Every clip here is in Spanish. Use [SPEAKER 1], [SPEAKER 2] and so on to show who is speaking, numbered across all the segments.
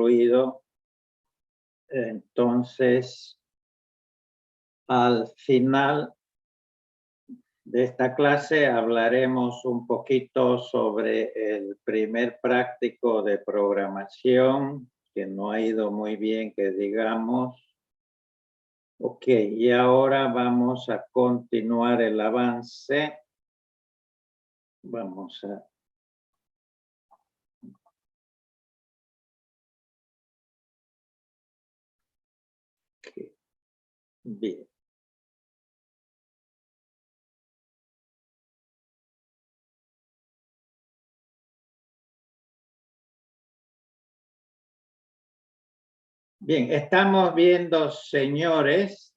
[SPEAKER 1] concluido. Entonces, al final de esta clase hablaremos un poquito sobre el primer práctico de programación, que no ha ido muy bien, que digamos. Ok, y ahora vamos a continuar el avance. Vamos a... Okay. Bien. Bien, estamos viendo, señores,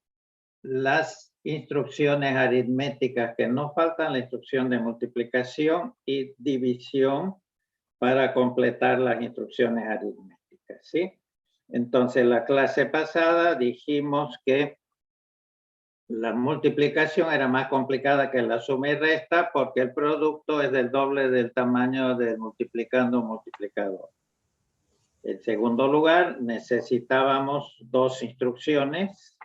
[SPEAKER 1] las instrucciones aritméticas que nos faltan, la instrucción de multiplicación y división para completar las instrucciones aritméticas, ¿sí? Entonces, la clase pasada dijimos que la multiplicación era más complicada que la suma y resta porque el producto es del doble del tamaño del multiplicando multiplicador. En segundo lugar, necesitábamos dos instrucciones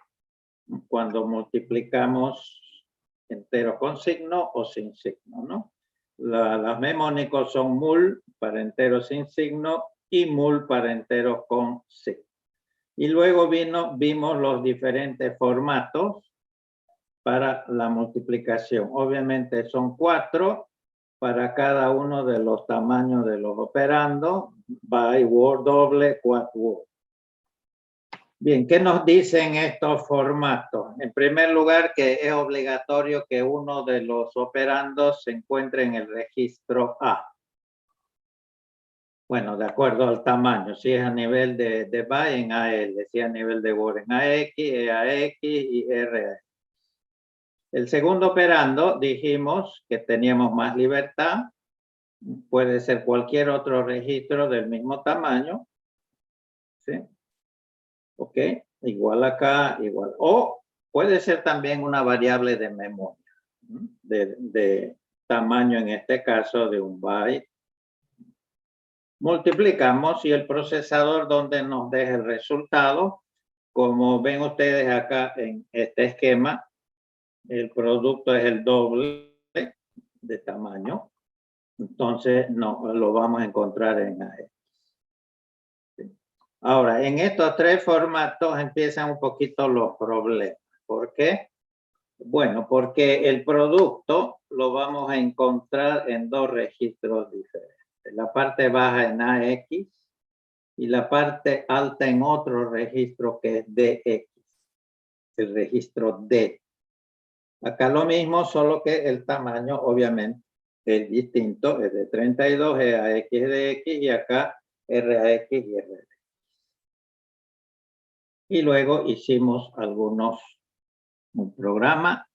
[SPEAKER 1] cuando multiplicamos enteros con signo o sin signo, ¿no? Los memónicos son mul para enteros sin signo y mul para enteros con signo. Y luego vimos los diferentes formatos para la multiplicación. Obviamente son 4 para cada uno de los tamaños de los operandos, by word doble, quad word. Bien, ¿qué nos dicen estos formatos? En primer lugar, que es obligatorio que uno de los operandos se encuentre en el registro A. Bueno, de acuerdo al tamaño, si es a nivel de byte en AL, si es a nivel de word en AX, EAX y RAX. El segundo operando dijimos que teníamos más libertad, puede ser cualquier otro registro del mismo tamaño, ¿sí? Ok, igual acá, igual. O puede ser también una variable de memoria, de tamaño, en este caso de un byte. Multiplicamos y el procesador donde nos deja el resultado, como ven ustedes acá en este esquema, el producto es el doble de tamaño. Entonces, no, lo vamos a encontrar en AX. Ahora, en estos tres formatos empiezan un poquito los problemas. ¿Por qué? Bueno, porque el producto lo vamos a encontrar en dos registros diferentes. La parte baja en AX y la parte alta en otro registro que es DX, el registro D. Acá lo mismo, solo que el tamaño obviamente es distinto, es de 32, es AX de X y acá RAX y RX. Y luego hicimos un programa,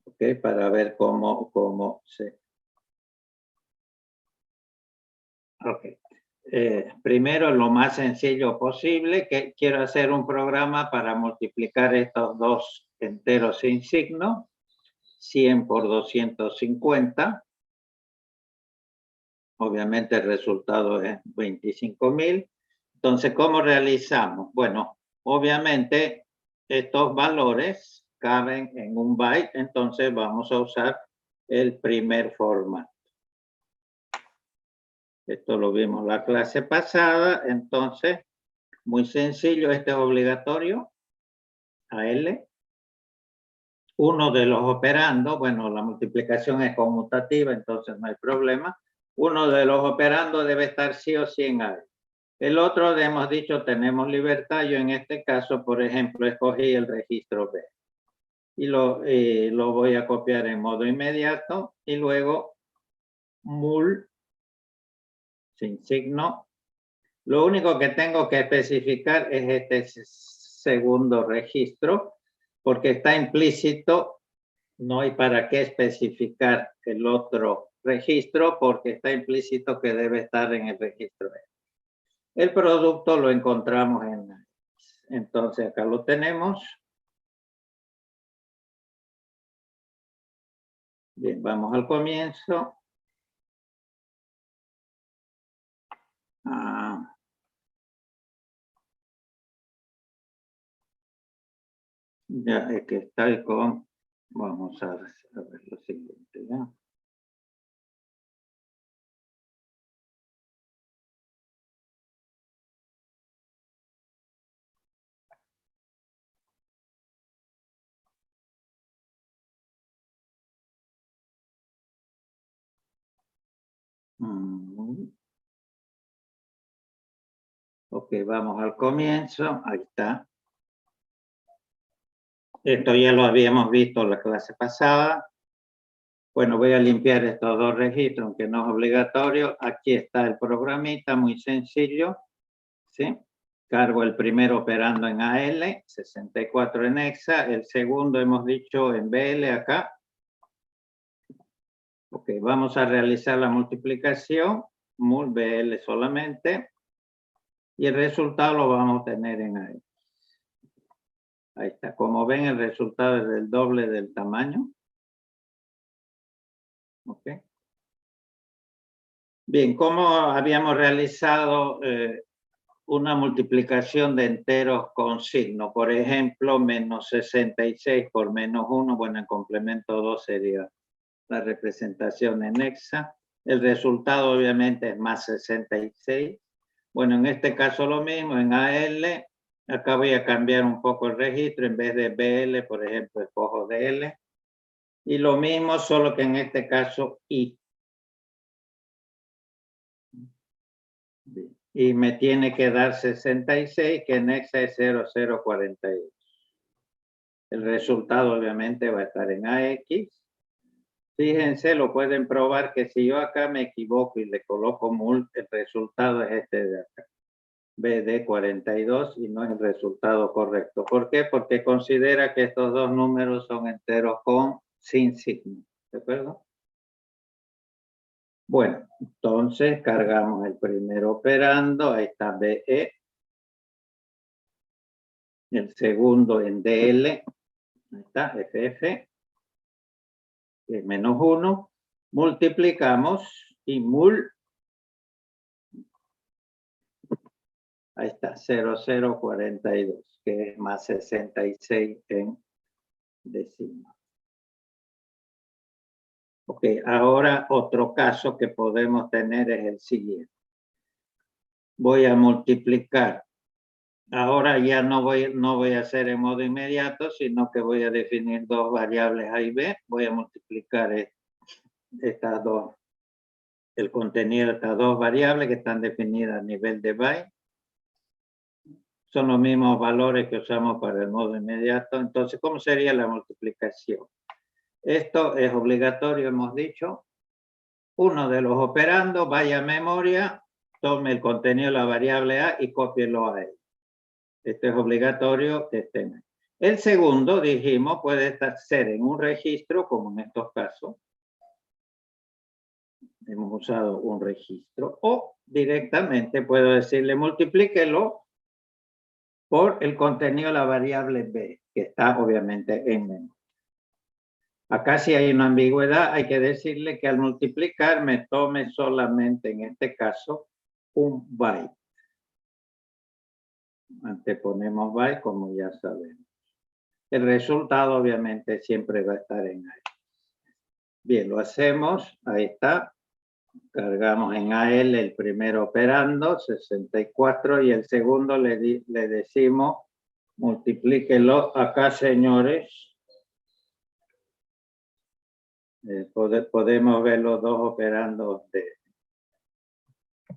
[SPEAKER 1] ¿okay? Para ver cómo se... Okay. Primero, lo más sencillo posible, que quiero hacer un programa para multiplicar estos dos enteros sin signo, 100 por 250. Obviamente el resultado es 25.000. Entonces, ¿cómo realizamos? Bueno, obviamente estos valores caben en un byte, entonces vamos a usar el primer formato. Esto lo vimos la clase pasada, entonces, muy sencillo, este es obligatorio, AL. Uno de los operandos, bueno, la multiplicación es conmutativa, entonces no hay problema. Uno de los operandos debe estar sí o sí en AL. El otro, hemos dicho, tenemos libertad. Yo en este caso, por ejemplo, escogí el registro B. Y lo voy a copiar en modo inmediato. Y luego, mul, sin signo. Lo único que tengo que especificar es este segundo registro, porque está implícito. No hay para qué especificar el otro registro, porque está implícito que debe estar en el registro B. El producto lo encontramos entonces acá lo tenemos. Bien, vamos al comienzo. Ya, es que estoy con... Vamos a ver lo siguiente, ¿ya? Ok, vamos al comienzo. Ahí está. Esto ya lo habíamos visto en la clase pasada. Bueno, voy a limpiar estos dos registros, aunque no es obligatorio. Aquí está el programita, muy sencillo. ¿Sí? Cargo el primero operando en AL, 64 en hexa. El segundo hemos dicho en BL acá. Ok, vamos a realizar la multiplicación. Mul BL solamente. Y el resultado lo vamos a tener en AL. Ahí está. Como ven, el resultado es del doble del tamaño. Ok. Bien, ¿cómo habíamos realizado una multiplicación de enteros con signo? Por ejemplo, menos 66 por menos 1, bueno, en complemento 2 sería la representación en hexa. El resultado obviamente es más 66. Bueno, en este caso lo mismo, en AL, acá voy a cambiar un poco el registro, en vez de BL, por ejemplo, escojo DL. Y lo mismo, solo que en este caso I. Y me tiene que dar 66, que en hexa es 0042. El resultado obviamente va a estar en AX. Fíjense, lo pueden probar que si yo acá me equivoco y le coloco mul, el resultado es este de acá. BD42 y no es el resultado correcto. ¿Por qué? Porque considera que estos dos números son enteros sin signo. ¿De acuerdo? Bueno, entonces cargamos el primer operando. Ahí está BE. El segundo en DL. Ahí está, FF. Que es menos 1. Multiplicamos y mul. Ahí está, 0042, que es más 66 en décima. Ok, ahora otro caso que podemos tener es el siguiente. Voy a multiplicar. Ahora ya no voy a hacer en modo inmediato, sino que voy a definir dos variables A y B. Voy a multiplicar estas dos, el contenido de estas dos variables que están definidas a nivel de byte. Son los mismos valores que usamos para el modo inmediato. Entonces, ¿cómo sería la multiplicación? Esto es obligatorio, hemos dicho. Uno de los operandos vaya a memoria, tome el contenido de la variable A y cópielo a él. Esto es obligatorio que estén ahí. El segundo, dijimos, puede ser en un registro, como en estos casos. Hemos usado un registro. O directamente puedo decirle, multiplíquelo por el contenido de la variable B, que está obviamente en memoria. Acá si hay una ambigüedad, hay que decirle que al multiplicar me tome solamente, en este caso, un byte. Anteponemos byte, como ya sabemos. El resultado, obviamente, siempre va a estar en AL. Bien, lo hacemos. Ahí está. Cargamos en AL el primer operando, 64, y el segundo le decimos, multiplíquelo acá, señores. Podemos ver los dos operandos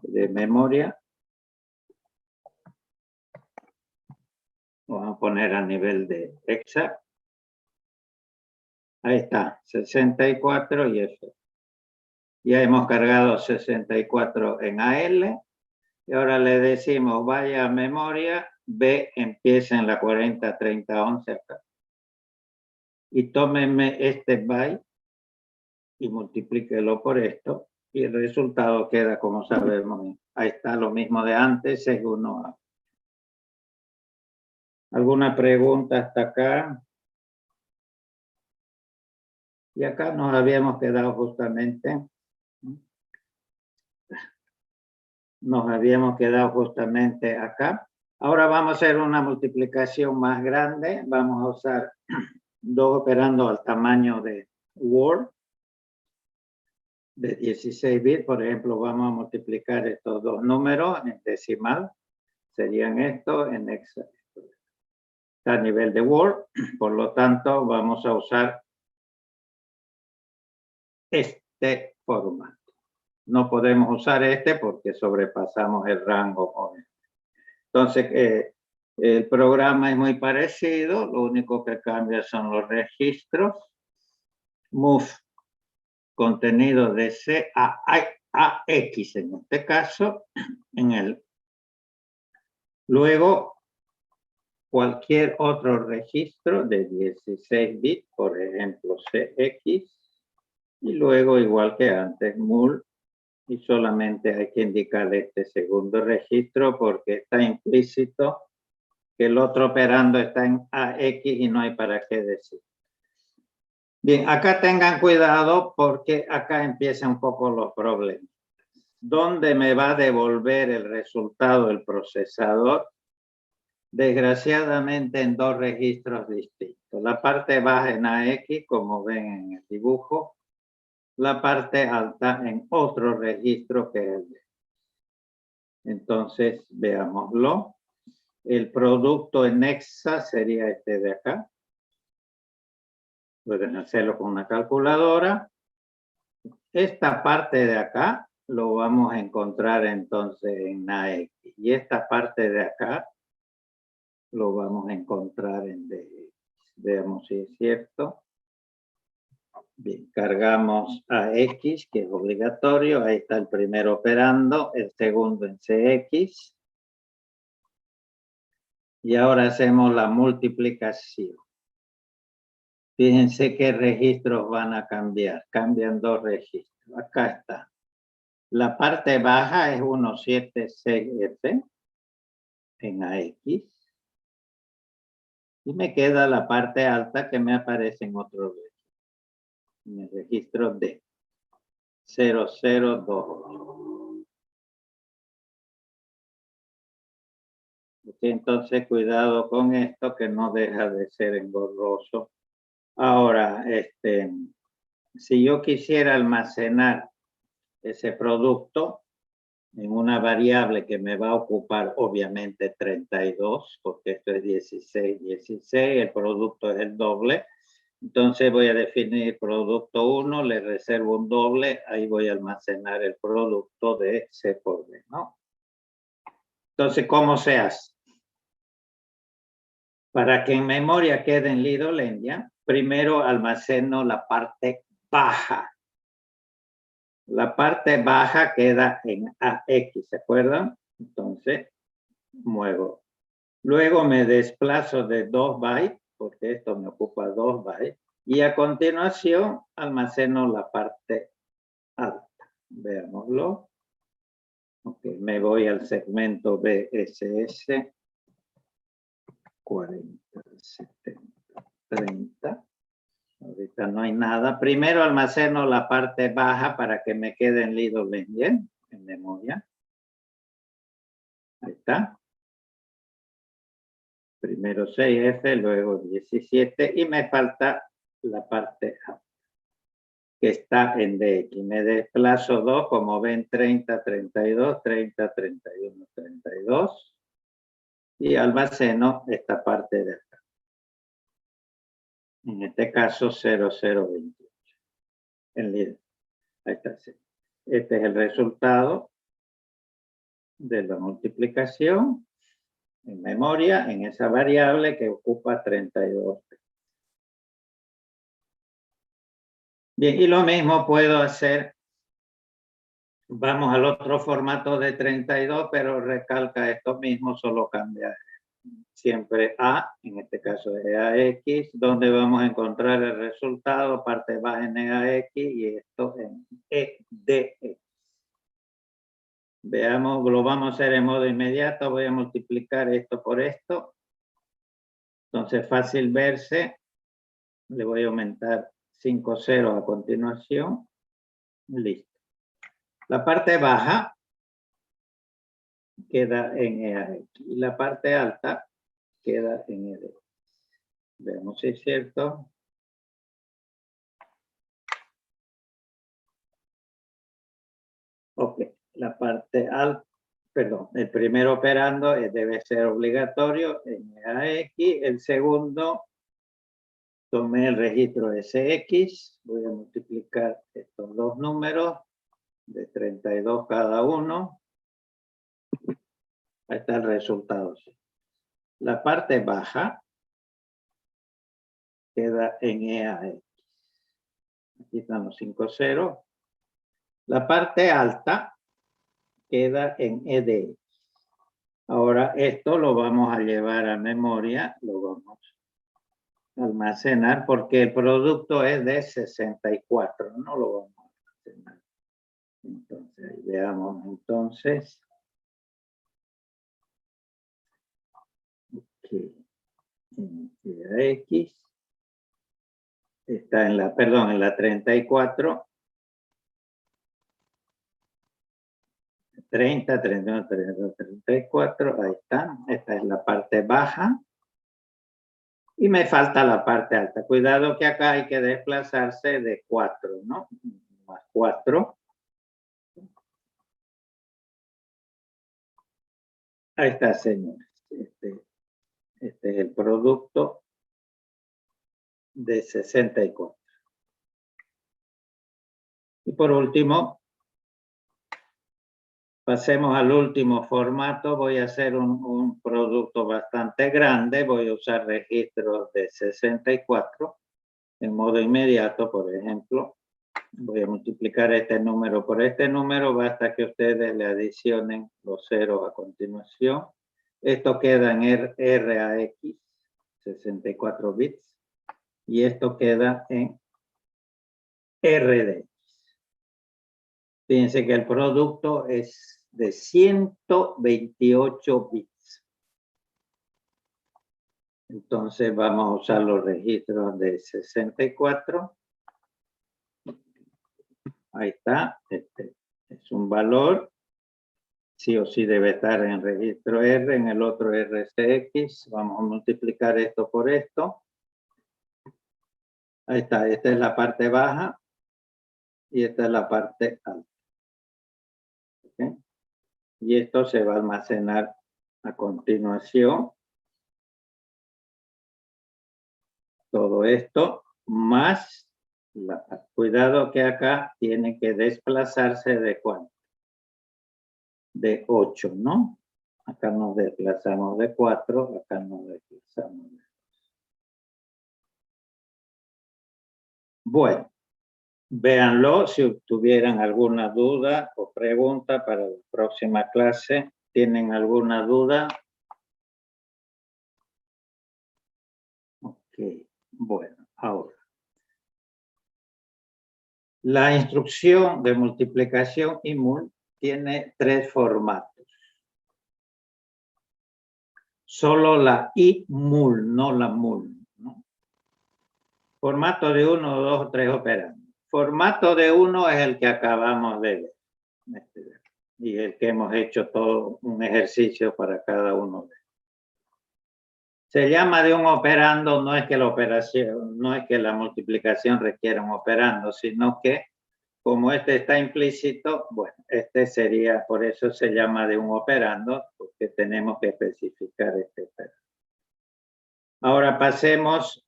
[SPEAKER 1] de memoria. Vamos a poner a nivel de hexa. Ahí está, 64 y F. Ya hemos cargado 64 en AL. Y ahora le decimos, vaya a memoria, B empieza en la 40, 30, 11 acá. Y tómenme este byte y multiplíquelo por esto. Y el resultado queda, como sabemos, ahí está lo mismo de antes, según A. ¿Alguna pregunta hasta acá? Y acá nos habíamos quedado justamente. Nos habíamos quedado justamente acá. Ahora vamos a hacer una multiplicación más grande. Vamos a usar 2 operando al tamaño de Word de 16 bits. Por ejemplo, vamos a multiplicar estos dos números en decimal. Serían estos en hexa. A nivel de Word. Por lo tanto, vamos a usar este formato. No podemos usar este porque sobrepasamos el rango. Entonces, el programa es muy parecido, lo único que cambia son los registros. Move contenido de C a X en este caso. Luego, cualquier otro registro de 16 bits, por ejemplo CX, y luego igual que antes, mul, y solamente hay que indicar este segundo registro porque está implícito que el otro operando está en AX y no hay para qué decir. Bien, acá tengan cuidado porque acá empiezan un poco los problemas. ¿Dónde me va a devolver el resultado el procesador? Desgraciadamente en dos registros distintos. La parte baja en AX, como ven en el dibujo, la parte alta en otro registro que es el de. Entonces, veámoslo. El producto en hexa sería este de acá. Pueden hacerlo con una calculadora. Esta parte de acá lo vamos a encontrar entonces en AX. Y esta parte de acá lo vamos a encontrar en DX. Veamos si es cierto. Bien, cargamos a X, que es obligatorio. Ahí está el primero operando, el segundo en CX. Y ahora hacemos la multiplicación. Fíjense qué registros van a cambiar. Cambian dos registros. Acá está. La parte baja es 176F en AX. Y me queda la parte alta que me aparece en otro registro. En el registro D. 0028. Entonces, cuidado con esto que no deja de ser engorroso. Ahora, si yo quisiera almacenar ese producto en una variable que me va a ocupar obviamente 32, porque esto es 16, 16, el producto es el doble. Entonces voy a definir producto 1, le reservo un doble, ahí voy a almacenar el producto de C por D, ¿no? Entonces, ¿cómo se hace? Para que en memoria quede en Lidolendia, primero almaceno la parte baja. La parte baja queda en AX, ¿se acuerdan? Entonces, muevo. Luego me desplazo de 2 bytes, porque esto me ocupa 2 bytes, y a continuación almaceno la parte alta. Veámoslo. Okay, me voy al segmento BSS 40, 70, 30. Ahorita no hay nada. Primero almaceno la parte baja para que me quede en Lidolendia, en memoria. Ahí está. Primero 6F, luego 17 y me falta la parte A, que está en DX. Me desplazo 2, como ven, 30, 32, 30, 31, 32 y almaceno esta parte de acá. En este caso 0028. En líder. Ahí está. Este es el resultado de la multiplicación en memoria en esa variable que ocupa 32. Bien, y lo mismo puedo hacer. Vamos al otro formato de 32, pero recalca esto mismo, solo cambia siempre A, en este caso es AX, donde vamos a encontrar el resultado, parte baja en AX y esto en EDX. Veamos, lo vamos a hacer en modo inmediato, voy a multiplicar esto por esto. Entonces, fácil verse, le voy a aumentar 5 ceros a continuación. Listo. La parte baja queda en EAX. Y la parte alta queda en ED. Veamos si es cierto. Ok, la parte alta, perdón, el primer operando debe ser obligatorio en EAX. El segundo, tomé el registro SX, voy a multiplicar estos dos números de 32 cada uno. Ahí está el resultado. La parte baja queda en EAX. Aquí están los 5 ceros. La parte alta queda en ED. Ahora esto lo vamos a llevar a memoria, lo vamos a almacenar porque el producto es de 64, no lo vamos a almacenar. Entonces, veamos entonces. Que X está en la, perdón, en la 34. 30, 31, 32, 34, ahí está. Esta es la parte baja. Y me falta la parte alta. Cuidado que acá hay que desplazarse de 4, ¿no? Más 4. Ahí está, señores. Este es el producto de 64. Y por último, pasemos al último formato. Voy a hacer un producto bastante grande. Voy a usar registros de 64 en modo inmediato, por ejemplo. Voy a multiplicar este número por este número. Basta que ustedes le adicionen los ceros a continuación. Esto queda en RAX, 64 bits. Y esto queda en RDX. Fíjense que el producto es de 128 bits. Entonces vamos a usar los registros de 64. Ahí está. Este es un valor. Sí o sí debe estar en registro R, en el otro RCX. Vamos a multiplicar esto por esto. Ahí está. Esta es la parte baja y esta es la parte alta. ¿Okay? Y esto se va a almacenar a continuación. Todo esto más, cuidado que acá tiene que desplazarse de cuánto. De 8, ¿no? Acá nos desplazamos de 4, acá nos desplazamos de 2. Bueno, véanlo si tuvieran alguna duda o pregunta para la próxima clase. ¿Tienen alguna duda? Ok, bueno, ahora. La instrucción de multiplicación y mul tiene 3 formatos. Solo la I mul, no la mul, ¿no? Formato de 1, 2 o 3 operandos. Formato de 1 es el que acabamos de ver. Y el que hemos hecho todo un ejercicio para cada uno de ellos. Se llama de un operando, no es que la operación, no es que la multiplicación requiera un operando, sino que como este está implícito, bueno, este sería, por eso se llama de un operando, porque tenemos que especificar este operando. Ahora pasemos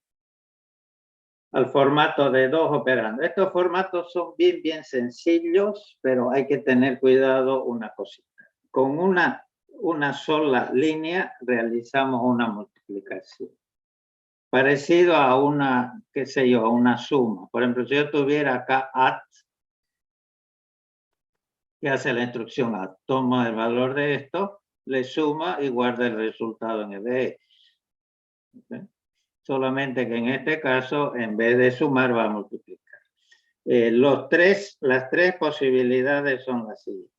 [SPEAKER 1] al formato de 2 operandos. Estos formatos son bien sencillos, pero hay que tener cuidado una cosita. Con una sola línea realizamos una multiplicación. Parecido a una, qué sé yo, a una suma. Por ejemplo, si yo tuviera acá at, que hace la instrucción at, toma el valor de esto, le suma y guarda el resultado en el de. ¿Okay? Solamente que en este caso, en vez de sumar, va a multiplicar. Las tres posibilidades son las siguientes.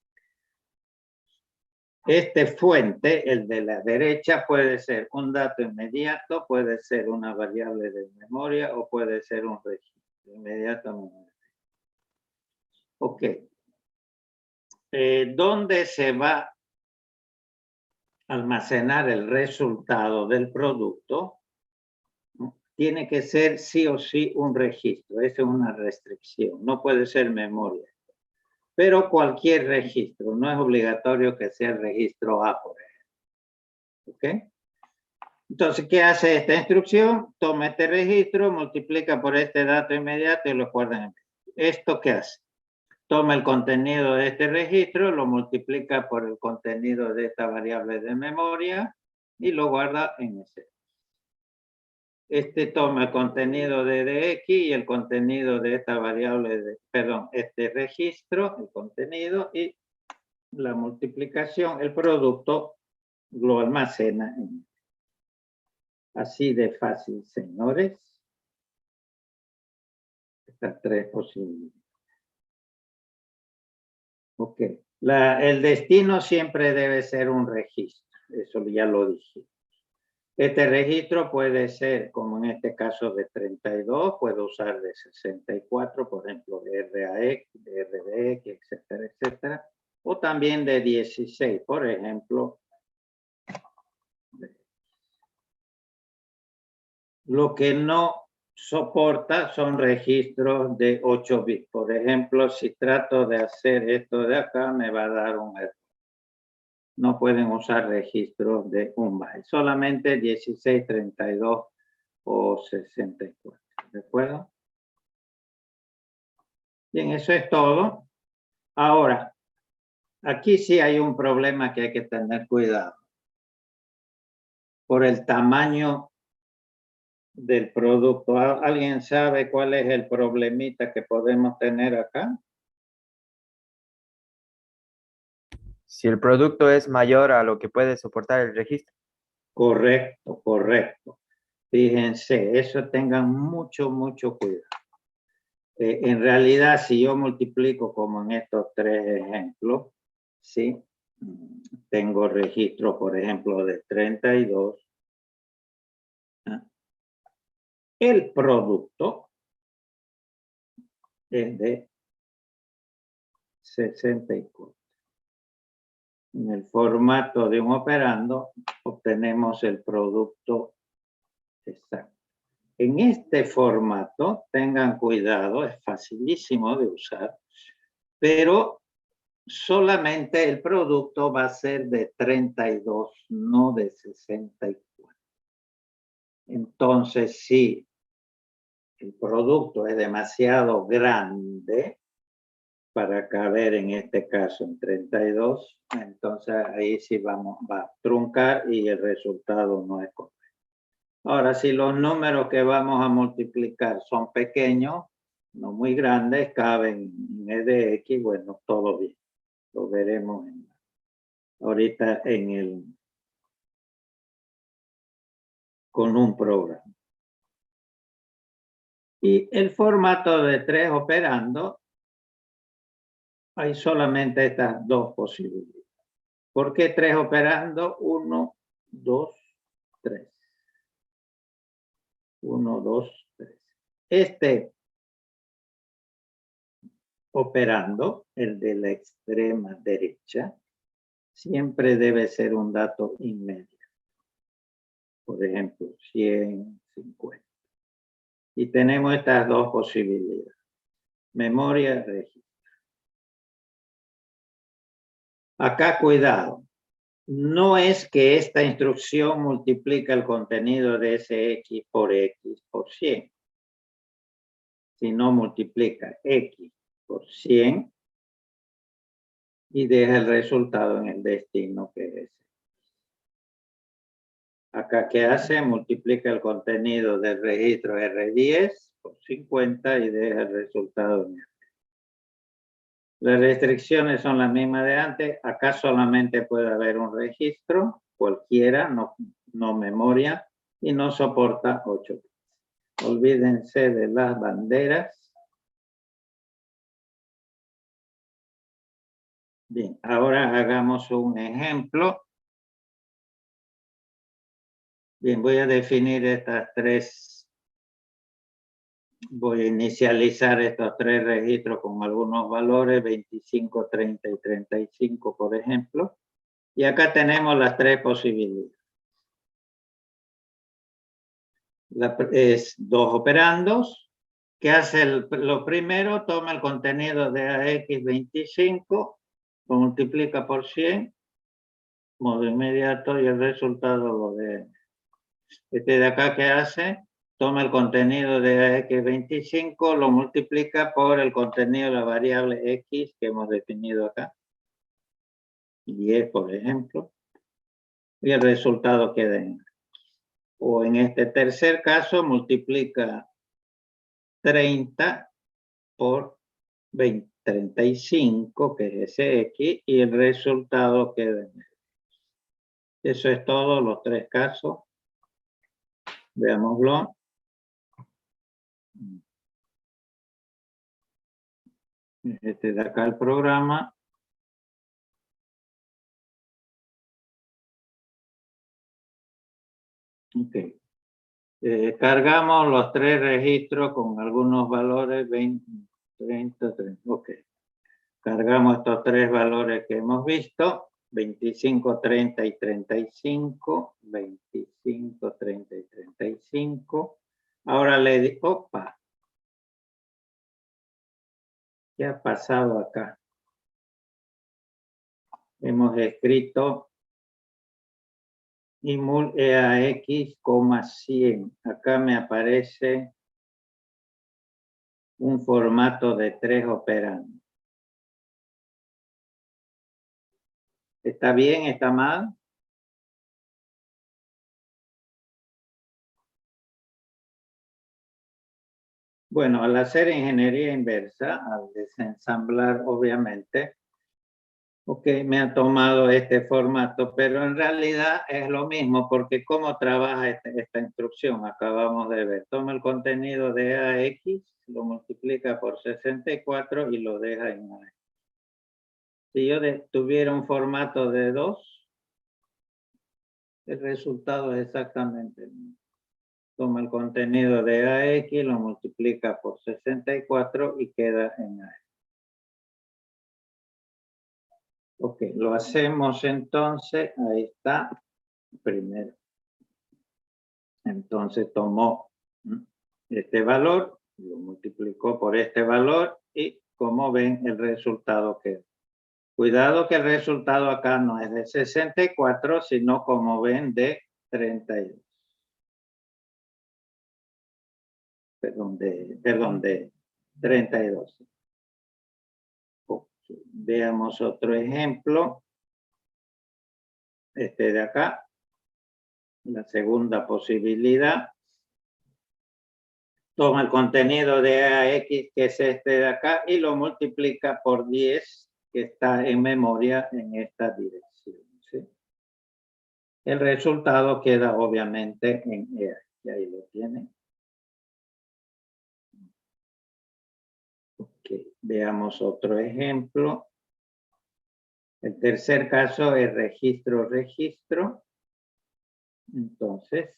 [SPEAKER 1] Este fuente, el de la derecha, puede ser un dato inmediato, puede ser una variable de memoria o puede ser un registro inmediato. Ok. ¿Dónde se va almacenar el resultado del producto, ¿no? Tiene que ser sí o sí un registro. Esa es una restricción. No puede ser memoria. Pero cualquier registro. No es obligatorio que sea el registro A, por ejemplo. ¿Ok? Entonces, ¿qué hace esta instrucción? Toma este registro, multiplica por este dato inmediato y lo guarda en el. ¿Esto qué hace? Toma el contenido de este registro, lo multiplica por el contenido de esta variable de memoria y lo guarda en ese. Este toma el contenido de dx y el contenido de esta variable, este registro, el contenido y la multiplicación, el producto lo almacena en. Así de fácil, señores. Estas tres posibilidades. Ok. El destino siempre debe ser un registro. Eso ya lo dije. Este registro puede ser, como en este caso de 32, puedo usar de 64, por ejemplo, de RAX, de RDX, etcétera, etcétera. O también de 16, por ejemplo. Lo que no soporta son registros de 8 bits. Por ejemplo, si trato de hacer esto de acá, me va a dar un error. No pueden usar registros de 1 byte, solamente 16, 32 o 64. ¿De acuerdo? Bien, eso es todo. Ahora, aquí sí hay un problema que hay que tener cuidado. Por el tamaño del producto. ¿Alguien sabe cuál es el problemita que podemos tener acá?
[SPEAKER 2] Si el producto es mayor a lo que puede soportar el registro.
[SPEAKER 1] Correcto, correcto. Fíjense, eso tengan mucho, mucho cuidado. En realidad, si yo multiplico como en estos tres ejemplos, ¿sí? Tengo registro, por ejemplo, de 32. El producto es de 64. En el formato de un operando obtenemos el producto exacto. En este formato, tengan cuidado, es facilísimo de usar, pero solamente el producto va a ser de 32, no de 64. Entonces, si el producto es demasiado grande para caber en este caso en 32, entonces ahí sí va a truncar y el resultado no es correcto. Ahora, si los números que vamos a multiplicar son pequeños, no muy grandes, caben en EDX, bueno, todo bien. Lo veremos ahorita con un programa. Y el formato de 3 operando, hay solamente estas dos posibilidades. ¿Por qué 3 operando? 1, 2, 3. 1, 2, 3. Este operando, el de la extrema derecha, siempre debe ser un dato inmediato. Por ejemplo, 100, 50. Y tenemos estas dos posibilidades. Memoria, registro. Acá, cuidado. No es que esta instrucción multiplica el contenido de ese X por 100. Sino multiplica X por 100 y deja el resultado en el destino que es. Acá, ¿qué hace? Multiplica el contenido del registro R10 por 50 y deja el resultado en el. Las restricciones son las mismas de antes. Acá solamente puede haber un registro, cualquiera, no memoria, y no soporta 8 bits. Olvídense de las banderas. Bien, ahora hagamos un ejemplo. Bien, voy a definir estas tres. Voy a inicializar estos tres registros con algunos valores, 25, 30 y 35, por ejemplo. Y acá tenemos las tres posibilidades. Es dos operandos. ¿Qué hace lo primero? Toma el contenido de AX25, lo multiplica por 100, modo inmediato, y el resultado lo de este de acá. ¿Qué hace? Toma el contenido de AX25, lo multiplica por el contenido de la variable X que hemos definido acá. 10, por ejemplo. Y el resultado queda en. O en este tercer caso, multiplica 30 por 35, que es ese X, y el resultado queda en. Eso es todo, los tres casos. Veámoslo. Este de acá el programa. Ok. Cargamos los tres registros con algunos valores, 20, 30, 30. Ok. Cargamos estos tres valores que hemos visto, 25, 30 y 35. 25, 30 y 35. Ahora le digo, opa, ¿qué ha pasado acá? Hemos escrito IMUL EAX, 100. Acá me aparece un formato de 3 operandos. ¿Está bien? ¿Está mal? Bueno, al hacer ingeniería inversa, al desensamblar, obviamente, ok, me ha tomado este formato, pero en realidad es lo mismo, porque cómo trabaja esta instrucción, acabamos de ver. Toma el contenido de AX, lo multiplica por 64 y lo deja en AX. Si yo tuviera un formato de 2, el resultado es exactamente el mismo. Toma el contenido de AX, lo multiplica por 64 y queda en AX. Ok, lo hacemos entonces, ahí está, primero. Entonces tomó este valor, lo multiplicó por este valor y como ven el resultado queda. Cuidado que el resultado acá no es de 64, sino como ven de 32. Perdón, de 32. Okay. Veamos otro ejemplo. Este de acá. La segunda posibilidad. Toma el contenido de AX, que es este de acá, y lo multiplica por 10, que está en memoria en esta dirección. ¿Sí? El resultado queda obviamente en EAX. Y ahí lo tienen. Okay. Veamos otro ejemplo. El tercer caso es registro. Entonces,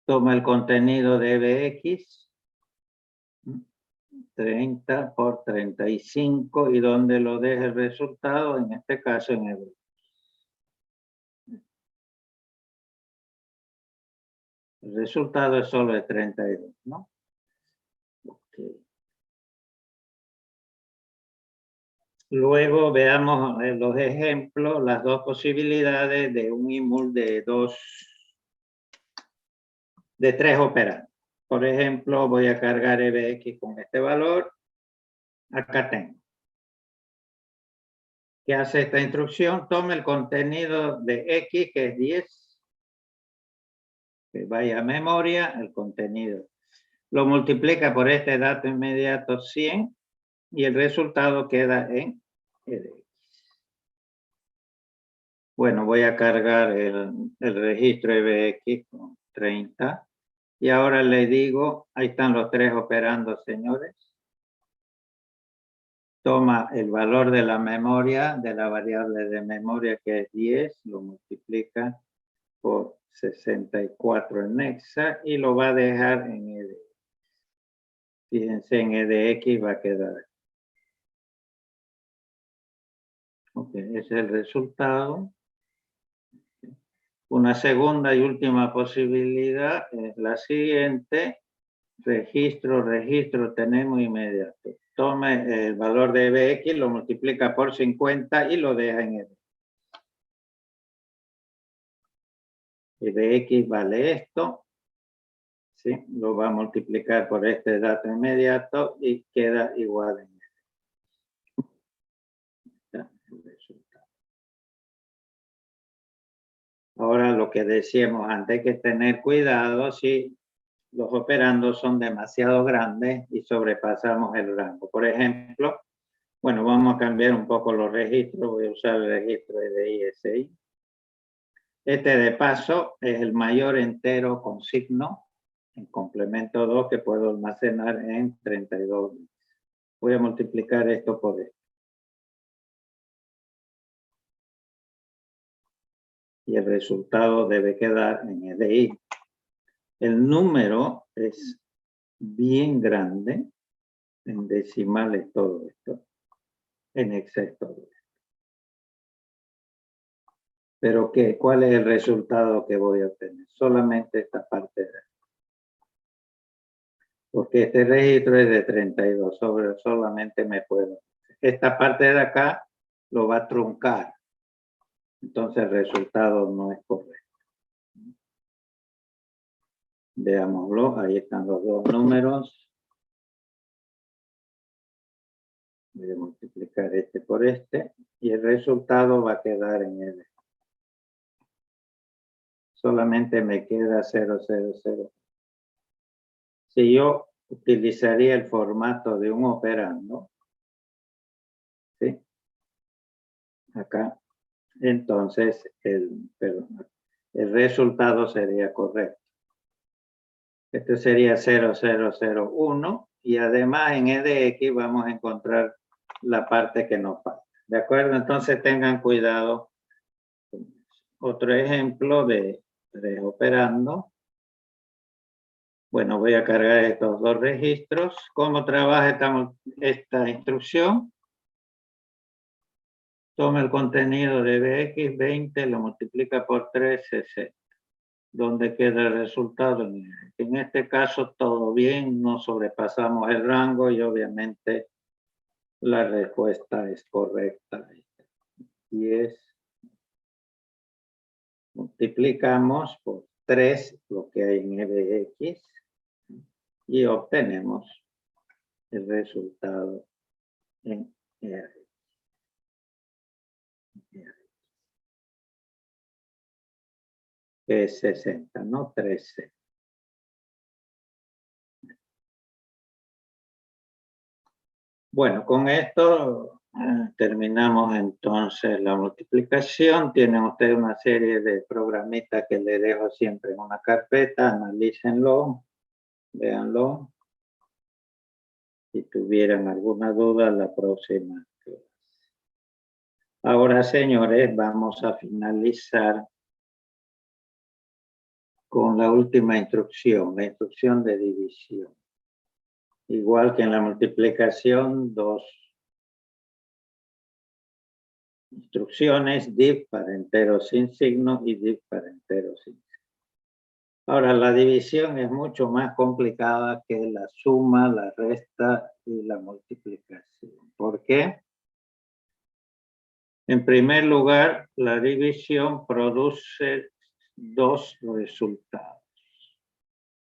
[SPEAKER 1] toma el contenido de BX, 30 por 35, y donde lo deja el resultado, en este caso en el. El resultado es solo de 32, ¿no? Okay. Luego veamos los ejemplos, las dos posibilidades de un IMUL de 3 operandos. Por ejemplo, voy a cargar EBX con este valor. Acá tengo. ¿Qué hace esta instrucción? Toma el contenido de X, que es 10, que vaya a memoria, el contenido. Lo multiplica por este dato inmediato 100 y el resultado queda en EDX. Bueno, voy a cargar el registro EBX con 30. Y ahora le digo, ahí están los tres operandos, señores. Toma el valor de la memoria, de la variable de memoria, que es 10, lo multiplica por 64 en Nexa y lo va a dejar en EDX. Fíjense, en EDX va a quedar. Ok, ese es el resultado. Una segunda y última posibilidad es la siguiente. Registro, tenemos inmediato. Tome el valor de BX, lo multiplica por 50 y lo deja en ED. Y BX vale esto. ¿Sí? Lo va a multiplicar por este dato inmediato y queda igual en ED. Ahora lo que decíamos antes, hay que tener cuidado si los operandos son demasiado grandes y sobrepasamos el rango. Por ejemplo, bueno, vamos a cambiar un poco los registros. Voy a usar el registro de ISI. Este de paso es el mayor entero con signo en complemento 2 que puedo almacenar en 32 bits. Voy a multiplicar esto por esto. Y el resultado debe quedar en EDI. El número es bien grande, en decimales todo esto, en Excel todo esto. Pero ¿qué? ¿Cuál es el resultado que voy a obtener? Solamente esta parte de aquí. Porque este registro es de 32, solamente me puedo. Esta parte de acá lo va a truncar. Entonces el resultado no es correcto. Veámoslo, ahí están los dos números. Voy a multiplicar este por este y el resultado va a quedar en L. Solamente me queda 0, 0, 0. Si yo utilizaría el formato de un operando, ¿sí? Acá, entonces el resultado sería correcto. Este sería 0001 y además en EDX vamos a encontrar la parte que nos falta. ¿De acuerdo? Entonces tengan cuidado. Otro ejemplo de operando. Bueno, voy a cargar estos dos registros. ¿Cómo trabaja esta instrucción? Toma el contenido de BX20, lo multiplica por 3, 60. ¿Dónde queda el resultado? En este caso todo bien, no sobrepasamos el rango y obviamente la respuesta es correcta. Y es, multiplicamos por 3 lo que hay en EBX y obtenemos el resultado en EBX. Que es 60, no 13. Bueno, con esto terminamos entonces la multiplicación. Tienen ustedes una serie de programitas que les dejo siempre en una carpeta. Analícenlo, véanlo. Si tuvieran alguna duda, la próxima clase. Ahora, señores, vamos a finalizar con la última instrucción, la instrucción de división. Igual que en la multiplicación, dos instrucciones, div para enteros sin signo y div para enteros sin signo. Ahora, la división es mucho más complicada que la suma, la resta y la multiplicación. ¿Por qué? En primer lugar, la división produce dos resultados.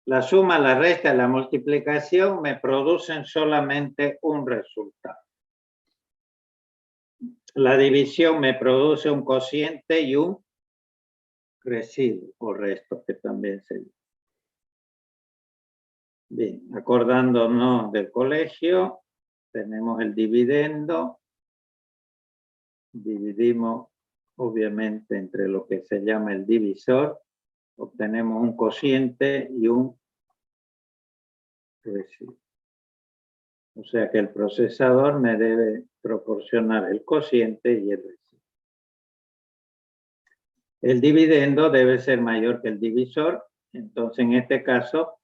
[SPEAKER 1] La suma, la resta y la multiplicación me producen solamente un resultado. La división me produce un cociente y un residuo o resto, que también se dice. Bien, acordándonos del colegio, tenemos el dividendo. Dividimos obviamente entre lo que se llama el divisor. Obtenemos un cociente y un residuo. O sea que el procesador me debe proporcionar el cociente y el residuo. El dividendo debe ser mayor que el divisor. Entonces, en este caso,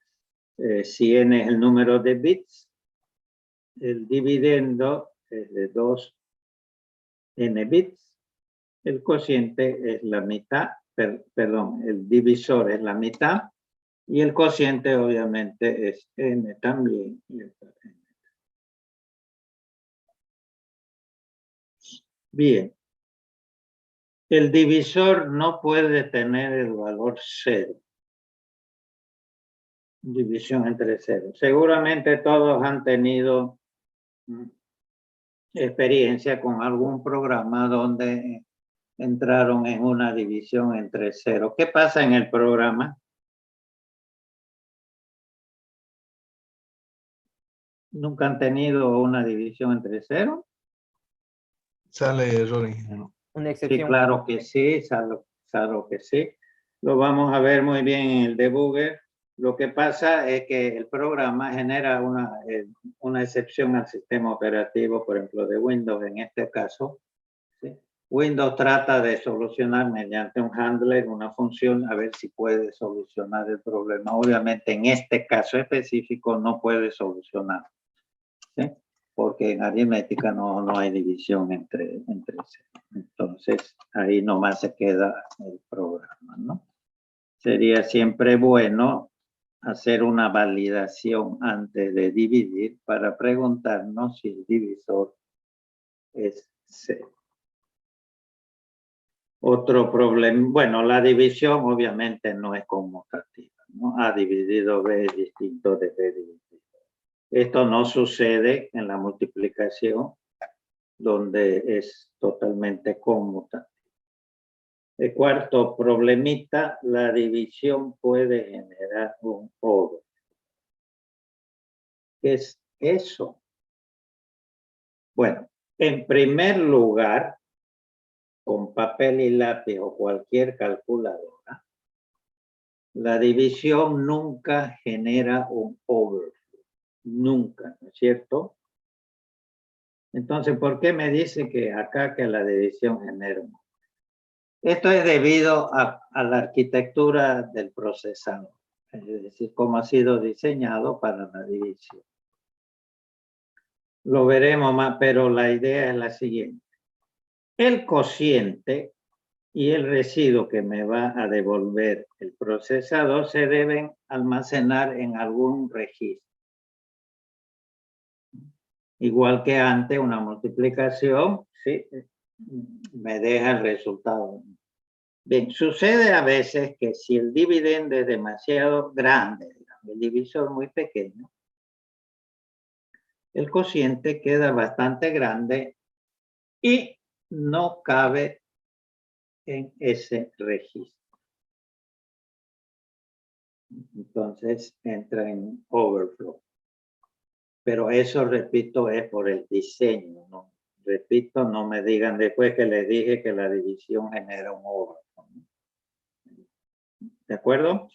[SPEAKER 1] si n es el número de bits, el dividendo es de 2 n bits. El cociente es la mitad, perdón, el divisor es la mitad y el cociente obviamente es n también. Bien. El divisor no puede tener el valor 0. División entre 0. Seguramente todos han tenido experiencia con algún programa donde entraron en una división entre 0. ¿Qué pasa en el programa? ¿Nunca han tenido una división entre 0?
[SPEAKER 3] Sale error ingeniero.
[SPEAKER 2] Una
[SPEAKER 1] Sí,
[SPEAKER 2] excepción.
[SPEAKER 1] claro que sí, claro que sí. Lo vamos a ver muy bien en el debugger. Lo que pasa es que el programa genera una excepción al sistema operativo, por ejemplo, de Windows en este caso. ¿Sí? Windows trata de solucionar mediante un handler, una función, a ver si puede solucionar el problema. Obviamente, en este caso específico no puede solucionar, ¿sí? Porque en aritmética no hay división entre 0. Entonces, ahí nomás se queda el programa, ¿no? Sería siempre bueno hacer una validación antes de dividir para preguntarnos si el divisor es 0. Otro problema, bueno, la división obviamente no es conmutativa, ¿no? A dividido B es distinto de B dividido. Esto no sucede en la multiplicación, donde es totalmente conmutativo. El cuarto problemita, la división puede generar un overflow. ¿Qué es eso? Bueno, en primer lugar, con papel y lápiz o cualquier calculadora, la división nunca genera un overflow. Nunca, ¿no es cierto? Entonces, ¿por qué me dice que acá que la división genera un overflow? Esto es debido a la arquitectura del procesador, es decir, cómo ha sido diseñado para la división. Lo veremos más, pero la idea es la siguiente. El cociente y el residuo que me va a devolver el procesador se deben almacenar en algún registro. Igual que antes, una multiplicación, ¿sí? Me deja el resultado. Bien, sucede a veces que si el dividendo es demasiado grande, digamos, el divisor muy pequeño, el cociente queda bastante grande y no cabe en ese registro. Entonces entra en overflow. Pero eso, repito, es por el diseño, ¿no? Repito, no me digan después que les dije que la división genera un overflow. ¿De acuerdo?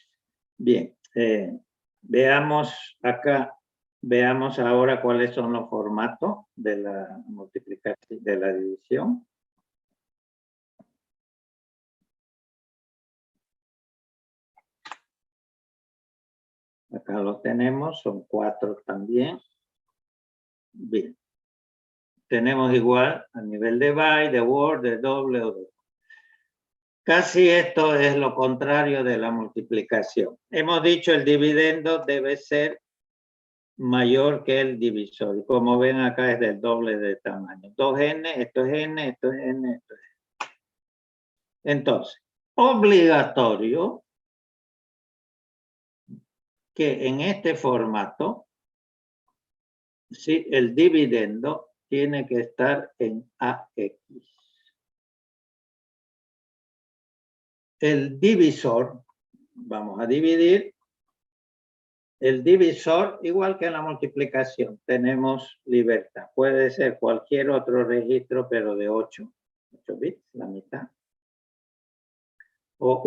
[SPEAKER 1] Bien, veamos acá, veamos ahora cuáles son los formatos de la multiplicación, de la división. Acá los tenemos, son 4 también. Bien. Tenemos igual a nivel de byte, de word, de doble o de... Casi esto es lo contrario de la multiplicación. Hemos dicho el dividendo debe ser mayor que el divisor. Como ven acá es del doble de tamaño. 2n, esto es n, esto es n, esto es n. Entonces, obligatorio que en este formato, sí, el dividendo tiene que estar en AX. El divisor, vamos a dividir, el divisor, igual que en la multiplicación, tenemos libertad. Puede ser cualquier otro registro, pero de 8 bits, la mitad. O